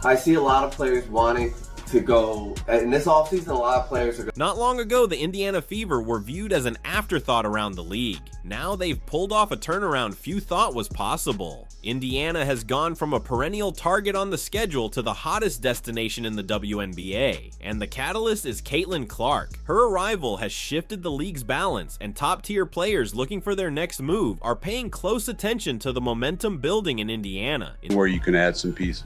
I see a lot of players wanting to go, in this offseason, a lot of players are going. Not long ago, the Indiana Fever were viewed as an afterthought around the league. Now they've pulled off a turnaround few thought was possible. Indiana has gone from a perennial target on the schedule to the hottest destination in the WNBA, and the catalyst is Caitlin Clark. Her arrival has shifted the league's balance, and top-tier players looking for their next move are paying close attention to the momentum building in Indiana. Where you can add some pieces.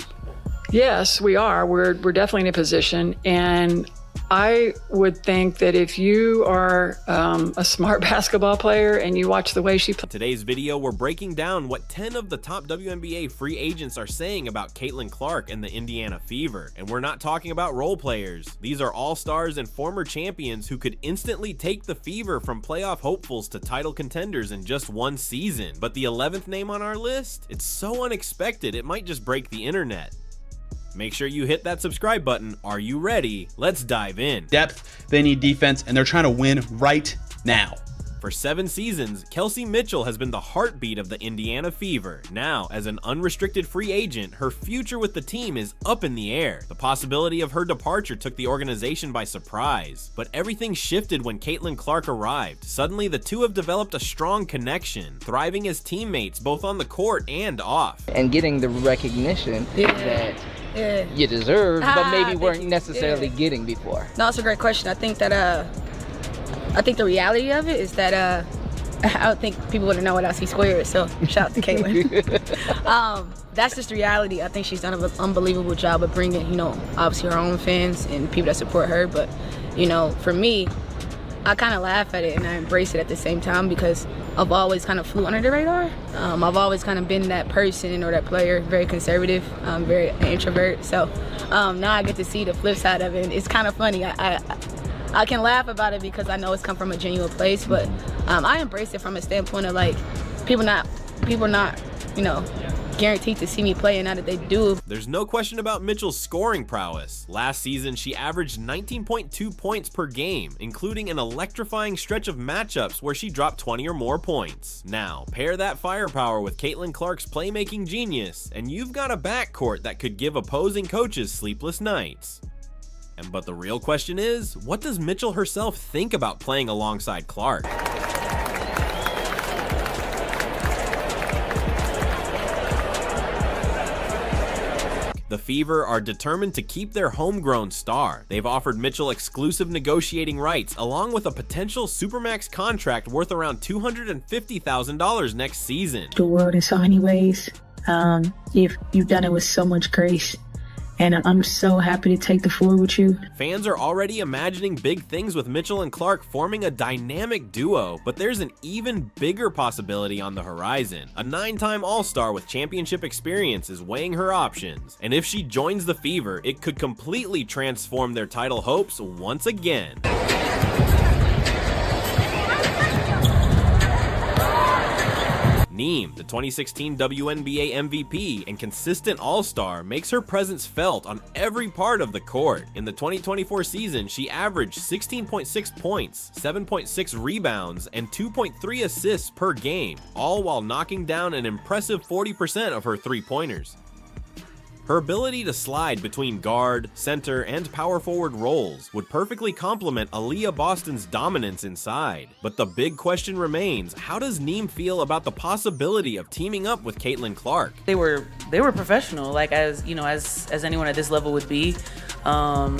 Yes, we are. We're definitely in a position, and I would think that if you are a smart basketball player and you watch the way she plays. Today's video, we're breaking down what 10 of the top WNBA free agents are saying about Caitlin Clark and the Indiana Fever. And we're not talking about role players. These are all-stars and former champions who could instantly take the Fever from playoff hopefuls to title contenders in just one season. But the 11th name on our list? It's so unexpected, it might just break the internet. Make sure you hit that subscribe button. Are you ready? Let's dive in. Depth, they need defense, and they're trying to win right now. For 7 seasons, Kelsey Mitchell has been the heartbeat of the Indiana Fever. Now, as an unrestricted free agent, her future with the team is up in the air. The possibility of her departure took the organization by surprise, but everything shifted when Caitlin Clark arrived. Suddenly, the two have developed a strong connection, thriving as teammates both on the court and off. And getting the recognition that you deserve, but maybe weren't necessarily getting before. No, it's a great question. I think that I think the reality of it is that I don't think people would know what else he squared. So shout out to Caitlin. That's just the reality. I think she's done an unbelievable job of bringing, obviously her own fans and people that support her. But for me, I kind of laugh at it and I embrace it at the same time because I've always kind of flew under the radar. I've always kind of been that person or that player, very conservative, very introvert. So now I get to see the flip side of it. It's kind of funny. I can laugh about it because I know it's come from a genuine place, but I embrace it from a standpoint of like people not guaranteed to see me play, and now that they do. There's no question about Mitchell's scoring prowess. Last season, she averaged 19.2 points per game, including an electrifying stretch of matchups where she dropped 20 or more points. Now, pair that firepower with Caitlin Clark's playmaking genius, and you've got a backcourt that could give opposing coaches sleepless nights. But the real question is, what does Mitchell herself think about playing alongside Clark? The Fever are determined to keep their homegrown star. They've offered Mitchell exclusive negotiating rights, along with a potential Supermax contract worth around $250,000 next season. The world in so many ways. You've done it with so much grace. And I'm so happy to take the floor with you. Fans are already imagining big things with Mitchell and Clark forming a dynamic duo, but there's an even bigger possibility on the horizon. A 9-time All-Star with championship experience is weighing her options, and if she joins the Fever, it could completely transform their title hopes once again. Neem, the 2016 WNBA MVP and consistent all-star, makes her presence felt on every part of the court. In the 2024 season, she averaged 16.6 points, 7.6 rebounds, and 2.3 assists per game, all while knocking down an impressive 40% of her three-pointers. Her ability to slide between guard, center, and power forward roles would perfectly complement Aaliyah Boston's dominance inside. But the big question remains, how does Neem feel about the possibility of teaming up with Caitlin Clark? They were professional, like as anyone at this level would be. I'm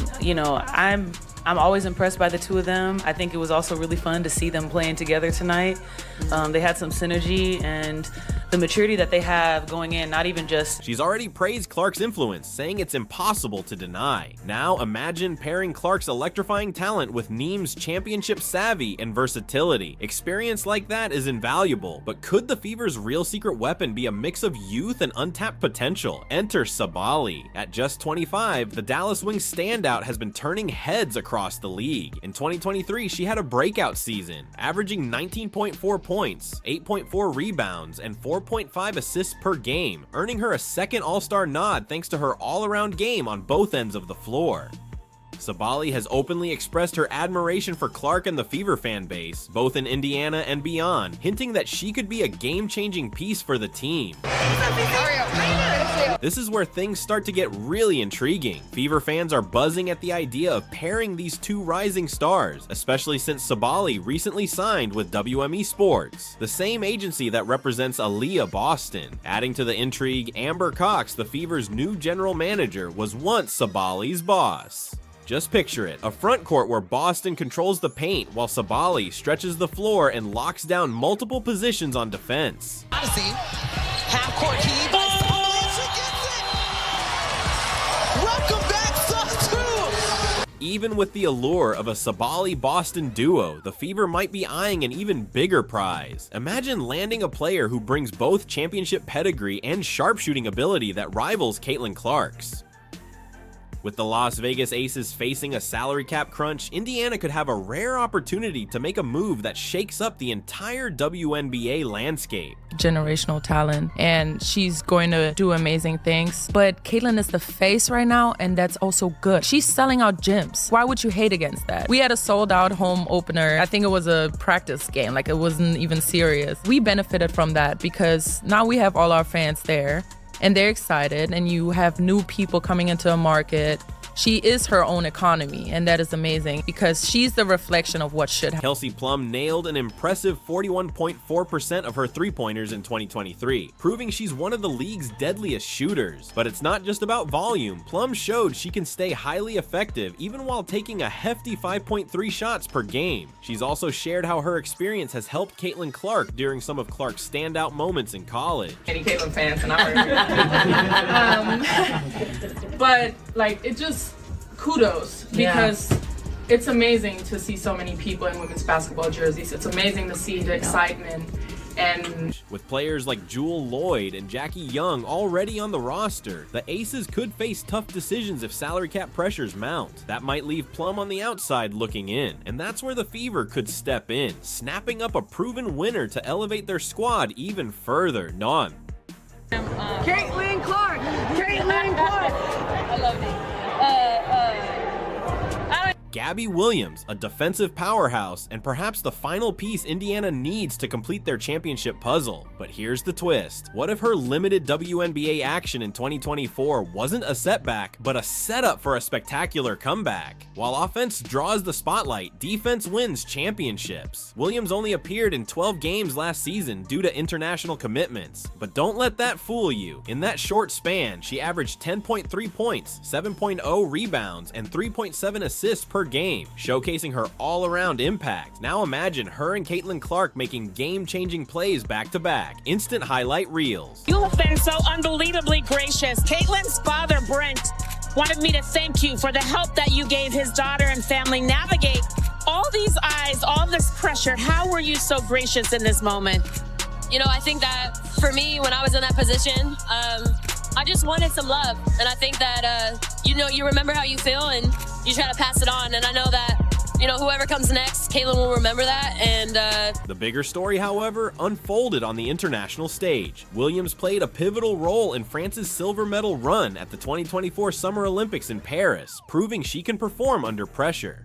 always impressed by the two of them. I think it was also really fun to see them playing together tonight. They had some synergy and the maturity that they have going in, not even just... She's already praised Clark's influence, saying it's impossible to deny. Now imagine pairing Clark's electrifying talent with Neem's championship savvy and versatility. Experience like that is invaluable, but could the Fever's real secret weapon be a mix of youth and untapped potential? Enter Sabali. At just 25, the Dallas Wings standout has been turning heads across the league. In 2023, she had a breakout season, averaging 19.4 points, 8.4 rebounds, and 4.5 assists per game, earning her a second All-Star nod thanks to her all-around game on both ends of the floor. Sabali has openly expressed her admiration for Clark and the Fever fan base, both in Indiana and beyond, hinting that she could be a game-changing piece for the team. This is where things start to get really intriguing. Fever fans are buzzing at the idea of pairing these two rising stars, especially since Sabali recently signed with WME Sports, the same agency that represents Aaliyah Boston. Adding to the intrigue, Amber Cox, the Fever's new general manager, was once Sabali's boss. Just picture it, a front court where Boston controls the paint while Sabali stretches the floor and locks down multiple positions on defense. Odyssey, half court heave. Welcome back, Suns 2! Even with the allure of a Sabali-Boston duo, the Fever might be eyeing an even bigger prize. Imagine landing a player who brings both championship pedigree and sharpshooting ability that rivals Caitlin Clark's. With the Las Vegas Aces facing a salary cap crunch, Indiana could have a rare opportunity to make a move that shakes up the entire WNBA landscape. Generational talent, and she's going to do amazing things. But Caitlin is the face right now, and that's also good. She's selling out gyms. Why would you hate against that? We had a sold-out home opener. I think it was a practice game, like it wasn't even serious. We benefited from that because now we have all our fans there. And they're excited, and you have new people coming into a market. She is her own economy, and that is amazing because she's the reflection of what should happen. Kelsey Plum nailed an impressive 41.4% of her three-pointers in 2023, proving she's one of the league's deadliest shooters. But it's not just about volume. Plum showed she can stay highly effective even while taking a hefty 5.3 shots per game. She's also shared how her experience has helped Caitlin Clark during some of Clark's standout moments in college. Any Caitlin fans, and but like it just kudos because it's amazing to see so many people in women's basketball jerseys. It's amazing to see the excitement. And with players like Jewel Lloyd and Jackie Young already on the roster, the Aces could face tough decisions if salary cap pressures mount. That might leave Plum on the outside looking in, and that's where the Fever could step in, snapping up a proven winner to elevate their squad even further. Caitlin Clark! Caitlin Clark! I love it. Gabby Williams, a defensive powerhouse, and perhaps the final piece Indiana needs to complete their championship puzzle. But here's the twist. What if her limited WNBA action in 2024 wasn't a setback, but a setup for a spectacular comeback? While offense draws the spotlight, defense wins championships. Williams only appeared in 12 games last season due to international commitments, but don't let that fool you. In that short span, she averaged 10.3 points, 7.0 rebounds, and 3.7 assists per game, showcasing her all-around impact. Now imagine her and Caitlin Clark making game-changing plays back-to-back. Instant highlight reels. You have been so unbelievably gracious. Caitlin's father, Brent, wanted me to thank you for the help that you gave his daughter and family navigate all these eyes, all this pressure. How were you so gracious in this moment? You know, I think that for me, when I was in that position, I just wanted some love. And I think that, you remember how you feel and you try to pass it on. And I know that, whoever comes next, Caitlin will remember that. And the bigger story, however, unfolded on the international stage. Williams played a pivotal role in France's silver medal run at the 2024 Summer Olympics in Paris, proving she can perform under pressure.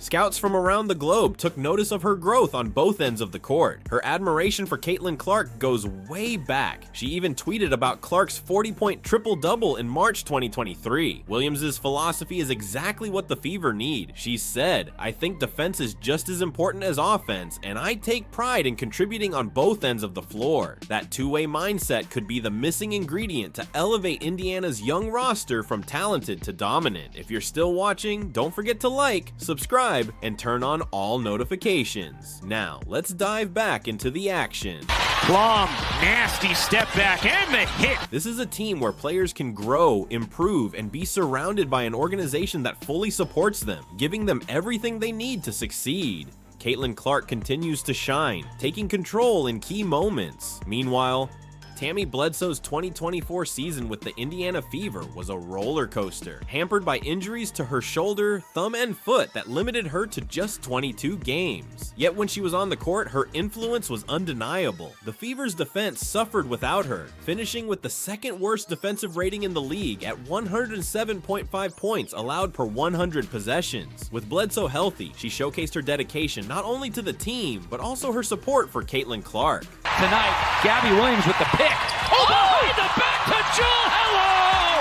Scouts from around the globe took notice of her growth on both ends of the court. Her admiration for Caitlin Clark goes way back. She even tweeted about Clark's 40-point triple-double in March 2023. Williams' philosophy is exactly what the Fever need. She said, "I think defense is just as important as offense, and I take pride in contributing on both ends of the floor." That two-way mindset could be the missing ingredient to elevate Indiana's young roster from talented to dominant. If you're still watching, don't forget to like, subscribe, and turn on all notifications. Now, let's dive back into the action. Plum, nasty step back, and the hit. This is a team where players can grow, improve, and be surrounded by an organization that fully supports them, giving them everything they need to succeed. Caitlin Clark continues to shine, taking control in key moments. Meanwhile, Tammy Bledsoe's 2024 season with the Indiana Fever was a roller coaster, hampered by injuries to her shoulder, thumb, and foot that limited her to just 22 games. Yet when she was on the court, her influence was undeniable. The Fever's defense suffered without her, finishing with the second worst defensive rating in the league at 107.5 points allowed per 100 possessions. With Bledsoe healthy, she showcased her dedication not only to the team, but also her support for Caitlin Clark. Tonight, Gabby Williams with the pick. Oh, behind the back to Jewel. Hello!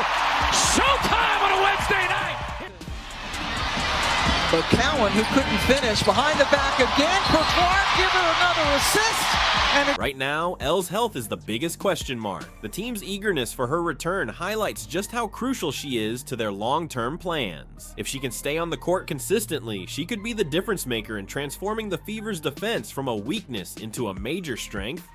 Showtime on a Wednesday night. But Cowan, who couldn't finish, behind the back again for Clark, give her another assist. And right now, Elle's health is the biggest question mark. The team's eagerness for her return highlights just how crucial she is to their long-term plans. If she can stay on the court consistently, she could be the difference maker in transforming the Fever's defense from a weakness into a major strength.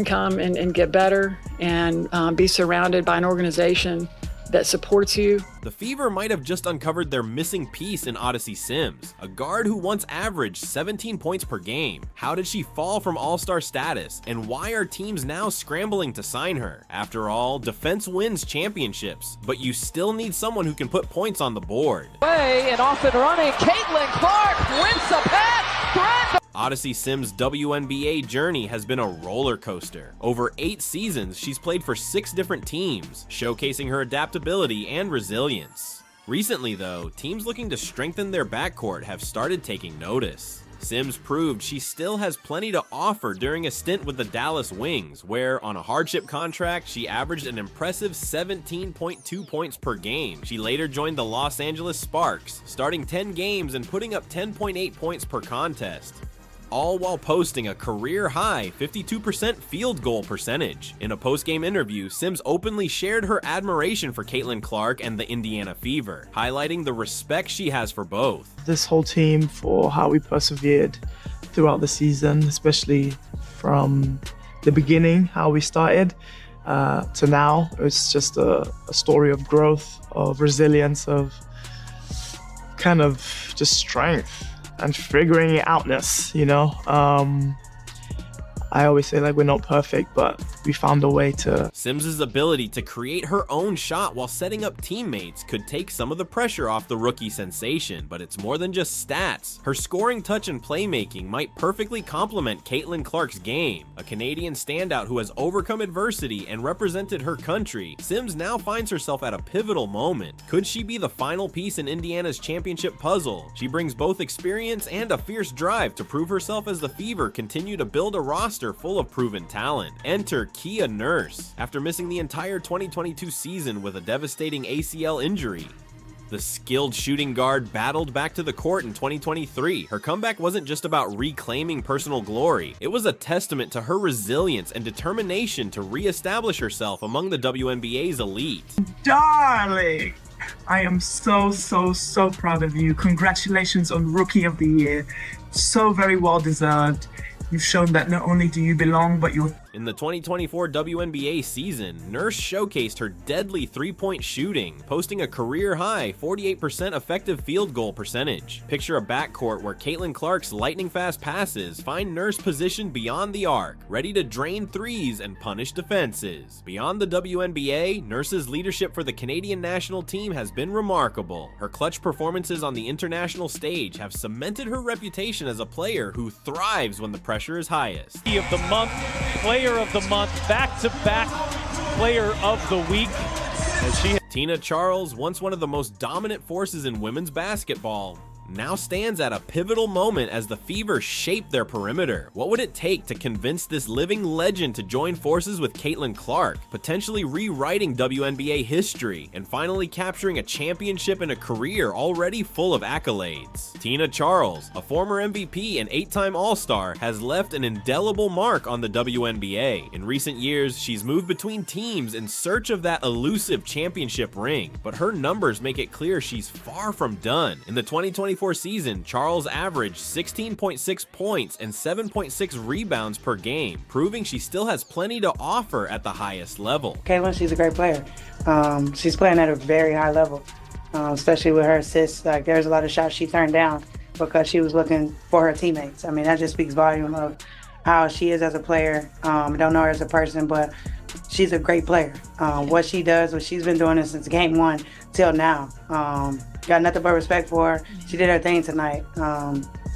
Come and get better and be surrounded by an organization that supports you. The Fever might have just uncovered their missing piece in Odyssey Sims, a guard who once averaged 17 points per game. How did she fall from all-star status, and why are teams now scrambling to sign her? After all, defense wins championships, but you still need someone who can put points on the board. way and off and running, Caitlin Clark wins a pass. Odyssey Sims' WNBA journey has been a roller coaster. Over 8 seasons, she's played for 6 different teams, showcasing her adaptability and resilience. Recently though, teams looking to strengthen their backcourt have started taking notice. Sims proved she still has plenty to offer during a stint with the Dallas Wings, where on a hardship contract, she averaged an impressive 17.2 points per game. She later joined the Los Angeles Sparks, starting 10 games and putting up 10.8 points per contest, all while posting a career-high 52% field goal percentage. In a post-game interview, Sims openly shared her admiration for Caitlin Clark and the Indiana Fever, highlighting the respect she has for both. This whole team for how we persevered throughout the season, especially from the beginning, how we started, to now. It's just a story of growth, of resilience, of kind of just strength and figuring it outness, you know. I always say, like, we're not perfect, but we found a way to. Sims's ability to create her own shot while setting up teammates could take some of the pressure off the rookie sensation, but it's more than just stats. Her scoring touch and playmaking might perfectly complement Caitlin Clark's game. A Canadian standout who has overcome adversity and represented her country, Sims now finds herself at a pivotal moment. Could she be the final piece in Indiana's championship puzzle? She brings both experience and a fierce drive to prove herself as the Fever continue to build a roster full of proven talent. Enter Kia Nurse. After missing the entire 2022 season with a devastating ACL injury, the skilled shooting guard battled back to the court in 2023. Her comeback wasn't just about reclaiming personal glory. It was a testament to her resilience and determination to re-establish herself among the WNBA's elite. Darling, I am so proud of you. Congratulations on Rookie of the Year. So very well deserved. You've shown that not only do you belong, but you're. In the 2024 WNBA season, Nurse showcased her deadly three-point shooting, posting a career-high 48% effective field goal percentage. Picture a backcourt where Caitlin Clark's lightning-fast passes find Nurse positioned beyond the arc, ready to drain threes and punish defenses. Beyond the WNBA, Nurse's leadership for the Canadian national team has been remarkable. Her clutch performances on the international stage have cemented her reputation as a player who thrives when the pressure is highest. Of the month, player of the month, back-to-back player of the week. Tina Charles, once one of the most dominant forces in women's basketball, now stands at a pivotal moment as the Fever shape their perimeter. What would it take to convince this living legend to join forces with Caitlin Clark, potentially rewriting WNBA history and finally capturing a championship in a career already full of accolades? Tina Charles, a former MVP and 8-time All-Star, has left an indelible mark on the WNBA. In recent years, she's moved between teams in search of that elusive championship ring, but her numbers make it clear she's far from done. In the 2024 season, Charles averaged 16.6 points and 7.6 rebounds per game, proving she still has plenty to offer at the highest level. Caitlin, she's a great player. She's playing at a very high level, especially with her assists. Like, there's a lot of shots she turned down because she was looking for her teammates. I mean, that just speaks volume of how she is as a player. I don't know her as a person, but she's a great player. What she does, what she's been doing it since game 1 till now. Got nothing but respect for her. She did her thing tonight.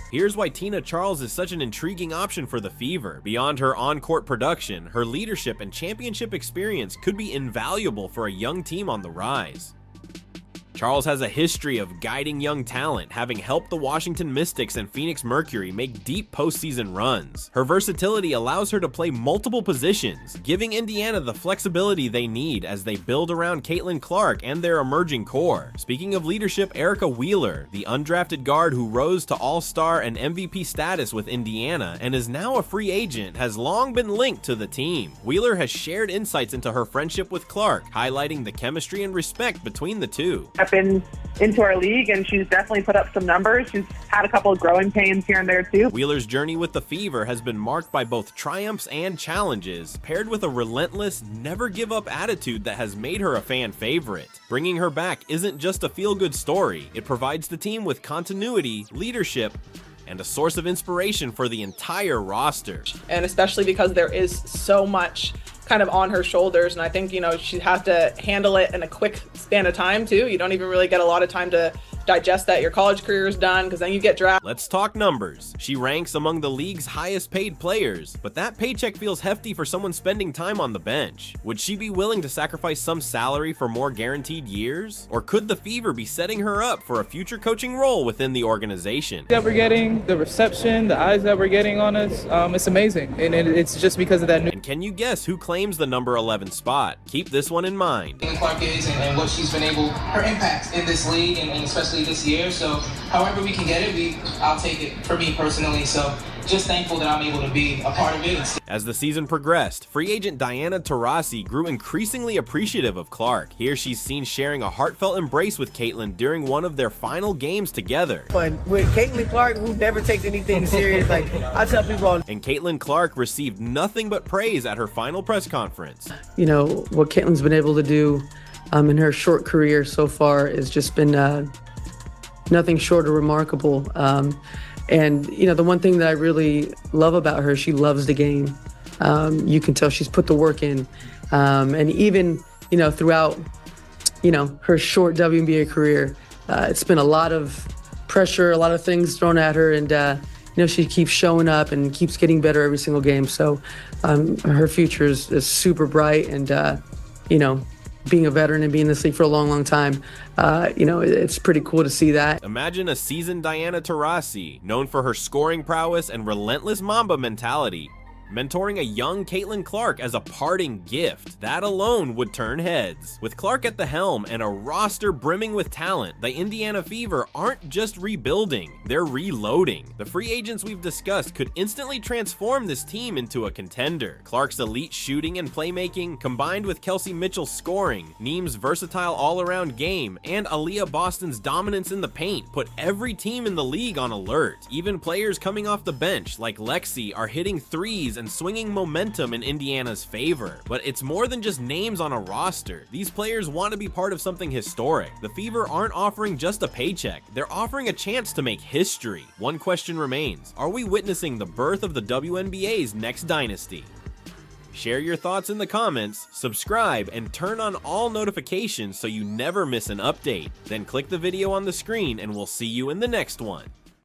Here's why Tina Charles is such an intriguing option for the Fever. Beyond her on-court production, her leadership and championship experience could be invaluable for a young team on the rise. Charles has a history of guiding young talent, having helped the Washington Mystics and Phoenix Mercury make deep postseason runs. Her versatility allows her to play multiple positions, giving Indiana the flexibility they need as they build around Caitlin Clark and their emerging core. Speaking of leadership, Erica Wheeler, the undrafted guard who rose to All-Star and MVP status with Indiana and is now a free agent, has long been linked to the team. Wheeler has shared insights into her friendship with Clark, highlighting the chemistry and respect between the two. Been into our league, and she's definitely put up some numbers. She's had a couple of growing pains here and there too. Wheeler's journey with the Fever has been marked by both triumphs and challenges, paired with a relentless, never give up attitude that has made her a fan favorite. Bringing her back isn't just a feel-good story, it provides the team with continuity, leadership, and a source of inspiration for the entire roster. And especially because there is so much kind of on her shoulders, and I think, you know, she has to handle it in a quick span of time too. You don't even really get a lot of time to digest that your college career is done, because then you get drafted. Let's talk numbers. She ranks among the league's highest paid players, but that paycheck feels hefty for someone spending time on the bench. Would she be willing to sacrifice some salary for more guaranteed years? Or could the Fever be setting her up for a future coaching role within the organization? That we're getting, the reception, the eyes that we're getting on us, it's amazing, and it's just because of that new. And can you guess who claims the number 11 spot? Keep this one in mind. Clark is and what she's been able, her impact in this league and especially this year. So however we can get it, I'll take it for me personally. So just thankful that I'm able to be a part of it. As the season progressed, free agent Diana Taurasi grew increasingly appreciative of Clark. Here she's seen sharing a heartfelt embrace with Caitlin during one of their final games together. Fun. With Caitlin Clark, who never takes anything serious, like I tell people all. And Caitlin Clark received nothing but praise at her final press conference. You know, what Caitlin's been able to do in her short career so far has just been nothing short of remarkable. And, you know, the one thing that I really love about her, she loves the game. You can tell she's put the work in. And even, you know, throughout, you know, her short WNBA career, it's been a lot of pressure, a lot of things thrown at her. And, you know, she keeps showing up and keeps getting better every single game. So her future is super bright. And, you know, being a veteran and being in this league for a long, long time, you know, it's pretty cool to see that. Imagine a seasoned Diana Taurasi, known for her scoring prowess and relentless Mamba mentality, mentoring a young Caitlin Clark as a parting gift. That alone would turn heads. With Clark at the helm and a roster brimming with talent, the Indiana Fever aren't just rebuilding, they're reloading. The free agents we've discussed could instantly transform this team into a contender. Clark's elite shooting and playmaking, combined with Kelsey Mitchell's scoring, Neem's versatile all-around game, and Aaliyah Boston's dominance in the paint, put every team in the league on alert. Even players coming off the bench, like Lexi, are hitting threes and swinging momentum in Indiana's favor. But it's more than just names on a roster. These players want to be part of something historic. The Fever aren't offering just a paycheck, they're offering a chance to make history. One question remains: are we witnessing the birth of the WNBA's next dynasty? Share your thoughts in the comments, subscribe, and turn on all notifications so you never miss an update. Then click the video on the screen and we'll see you in the next one.